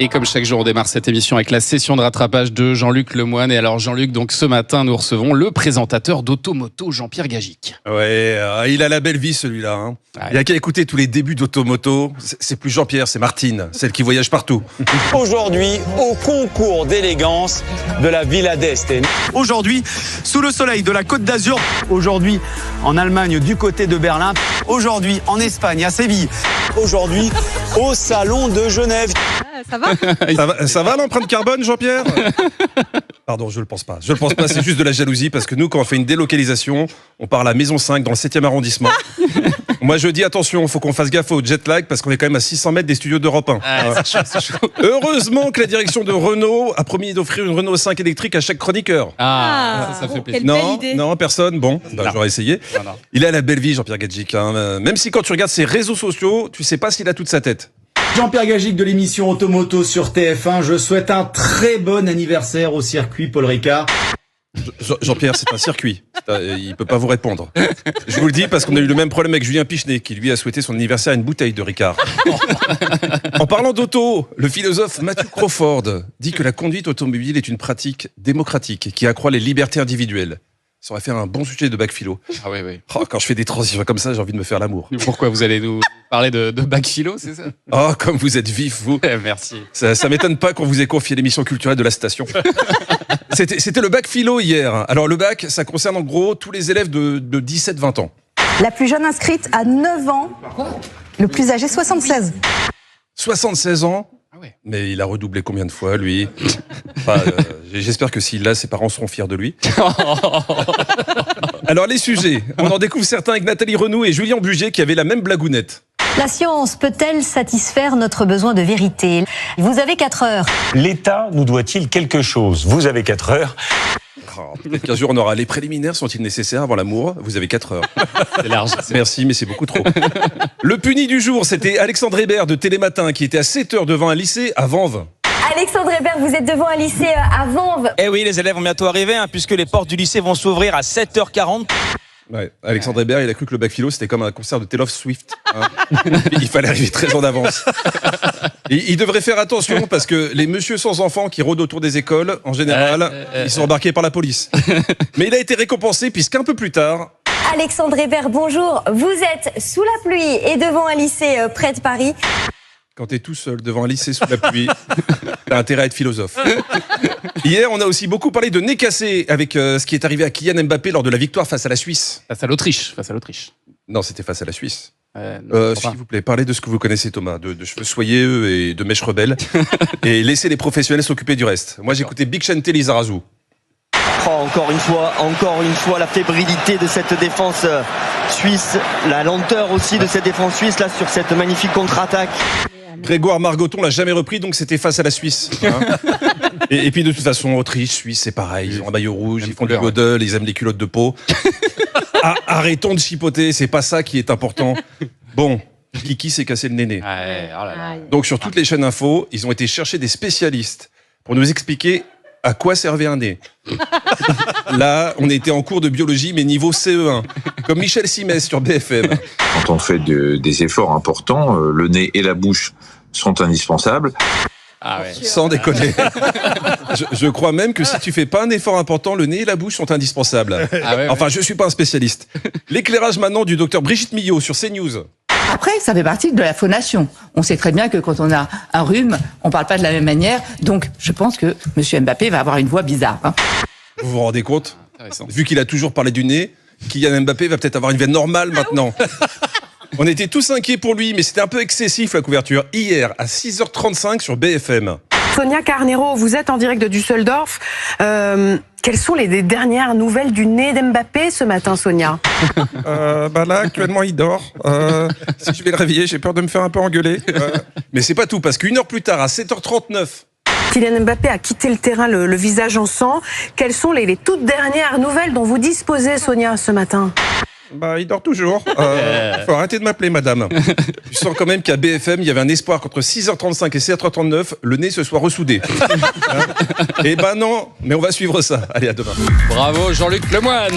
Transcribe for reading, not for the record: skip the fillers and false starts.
Et comme chaque jour, on démarre cette émission avec la session de rattrapage de Jean-Luc Lemoyne. Et alors Jean-Luc, donc ce matin, nous recevons le présentateur d'Automoto, Jean-Pierre Gagic. Ouais, il a la belle vie celui-là. Hein. Ouais. Il n'y a qu'à écouter tous les débuts d'Automoto. C'est plus Jean-Pierre, c'est Martine, celle qui voyage partout. Aujourd'hui, au concours d'élégance de la Villa d'Este. Aujourd'hui, sous le soleil de la Côte d'Azur. Aujourd'hui, en Allemagne, du côté de Berlin. Aujourd'hui, en Espagne, à Séville. Aujourd'hui, au Salon de Genève. Ça va? Ça va l'empreinte carbone, Jean-Pierre? Pardon, je le pense pas. Je le pense pas, c'est juste de la jalousie parce que nous, quand on fait une délocalisation, on part à la Maison 5 dans le 7e arrondissement. Moi, je dis attention, faut qu'on fasse gaffe au jet lag parce qu'on est quand même à 600 mètres des studios d'Europe 1. C'est chaud. Heureusement que la direction de Renault a promis d'offrir une Renault 5 électrique à chaque chroniqueur. Ça fait plaisir. Quelle belle idée. Non, personne. Bon, j'aurais essayé. Voilà. Il a la belle vie, Jean-Pierre Gagic. Hein. Même si quand tu regardes ses réseaux sociaux, tu sais pas s'il a toute sa tête. Jean-Pierre Gagic de l'émission Automoto sur TF1. Je souhaite un très bon anniversaire au circuit Paul Ricard. Jean-Pierre, c'est un circuit. Il peut pas vous répondre. Je vous le dis parce qu'on a eu le même problème avec Julien Pichenet, qui lui a souhaité son anniversaire à une bouteille de Ricard. En parlant d'auto, le philosophe Matthew Crawford dit que la conduite automobile est une pratique démocratique qui accroît les libertés individuelles. Ça aurait fait un bon sujet de bac philo. Ah oui, oui. Oh, quand je fais des transitions comme ça, j'ai envie de me faire l'amour. Pourquoi vous allez nous parler de bac philo, c'est ça? Oh, comme vous êtes vif, vous. Merci. Ça m'étonne pas qu'on vous ait confié l'émission culturelle de la station. C'était le bac philo hier. Alors le bac, ça concerne en gros tous les élèves de 17-20 ans. La plus jeune inscrite à 9 ans. Le plus âgé, 76. 76 ans. Ah ouais. Mais il a redoublé combien de fois, lui? Enfin, j'espère que s'il l'a, ses parents seront fiers de lui. Alors les sujets, on en découvre certains avec Nathalie Renou et Julien Bugier qui avaient la même blagounette. La science peut-elle satisfaire notre besoin de vérité? Vous avez 4 heures. L'État nous doit-il quelque chose? Vous avez 4 heures. Oh, peut-être qu'un jour on aura les préliminaires, sont-ils nécessaires avant l'amour? Vous avez 4 heures. C'est large. Merci, mais c'est beaucoup trop. Le puni du jour, c'était Alexandre Hébert de Télématin qui était à 7 heures devant un lycée à Vanves. Alexandre Hébert, vous êtes devant un lycée à Vanves. Eh oui, les élèves vont bientôt arriver, puisque les portes du lycée vont s'ouvrir à 7h40. Ouais, Alexandre Hébert, il a cru que le bac philo c'était comme un concert de Taylor Swift. Hein. Il fallait arriver très en avance. Et il devrait faire attention parce que les messieurs sans enfants qui rôdent autour des écoles, en général, ils sont embarqués par la police. Mais il a été récompensé puisqu'un peu plus tard... Alexandre Hébert, bonjour. Vous êtes sous la pluie et devant un lycée près de Paris. Quand t'es tout seul devant un lycée sous la pluie, t'as intérêt à être philosophe. Hier, on a aussi beaucoup parlé de nez cassé avec ce qui est arrivé à Kylian Mbappé lors de la victoire face à la Suisse. Face à l'Autriche. Non, c'était face à la Suisse. Non, S'il vous plaît, parlez de ce que vous connaissez, Thomas, de cheveux soyeux et de mèches rebelles, et laissez les professionnels s'occuper du reste. Moi, j'écoutais Big Chente Lizarazu. Oh, encore une fois, la fébrilité de cette défense suisse, la lenteur aussi de cette défense suisse là sur cette magnifique contre-attaque. Grégoire Margoton l'a jamais repris, donc c'était face à la Suisse. Hein. et puis de toute façon, Autriche, Suisse, c'est pareil. Ils ont un maillot rouge, ils font du godel, ils aiment les culottes de peau. Arrêtons de chipoter, c'est pas ça qui est important. Bon, Kiki s'est cassé le néné. Ouais, oh là là. Donc sur toutes les chaînes info, ils ont été chercher des spécialistes pour nous expliquer à quoi servait un nez. Là, on était en cours de biologie, mais niveau CE1, comme Michel Simès sur BFM. Quand on fait des efforts importants, le nez et la bouche sont indispensables. Ah ouais. Sans déconner. Je crois même que si tu fais pas un effort important, le nez et la bouche sont indispensables. Ah ouais. Enfin, je suis pas un spécialiste. L'éclairage maintenant du docteur Brigitte Millot sur CNews. Après, ça fait partie de la phonation. On sait très bien que quand on a un rhume, on parle pas de la même manière. Donc, je pense que M. Mbappé va avoir une voix bizarre. Hein. Vous vous rendez compte? Intéressant. Vu qu'il a toujours parlé du nez, Kylian Mbappé va peut-être avoir une veine normale maintenant. On était tous inquiets pour lui, mais c'était un peu excessif la couverture. Hier, à 6h35 sur BFM. Sonia Carnero, vous êtes en direct de Düsseldorf. Quelles sont les dernières nouvelles du nez d'Mbappé ce matin, Sonia? Là, actuellement, il dort. Si je vais le réveiller, j'ai peur de me faire un peu engueuler. Mais c'est pas tout, parce qu'une heure plus tard, à 7h39... Kylian Mbappé a quitté le terrain le visage en sang. Quelles sont les toutes dernières nouvelles dont vous disposez, Sonia, ce matin? Il dort toujours. Faut arrêter de m'appeler, madame. Je sens quand même qu'à BFM, il y avait un espoir qu'entre 6h35 et 7h39, le nez se soit ressoudé. Et non, mais on va suivre ça. Allez, à demain. Bravo Jean-Luc Lemoyne.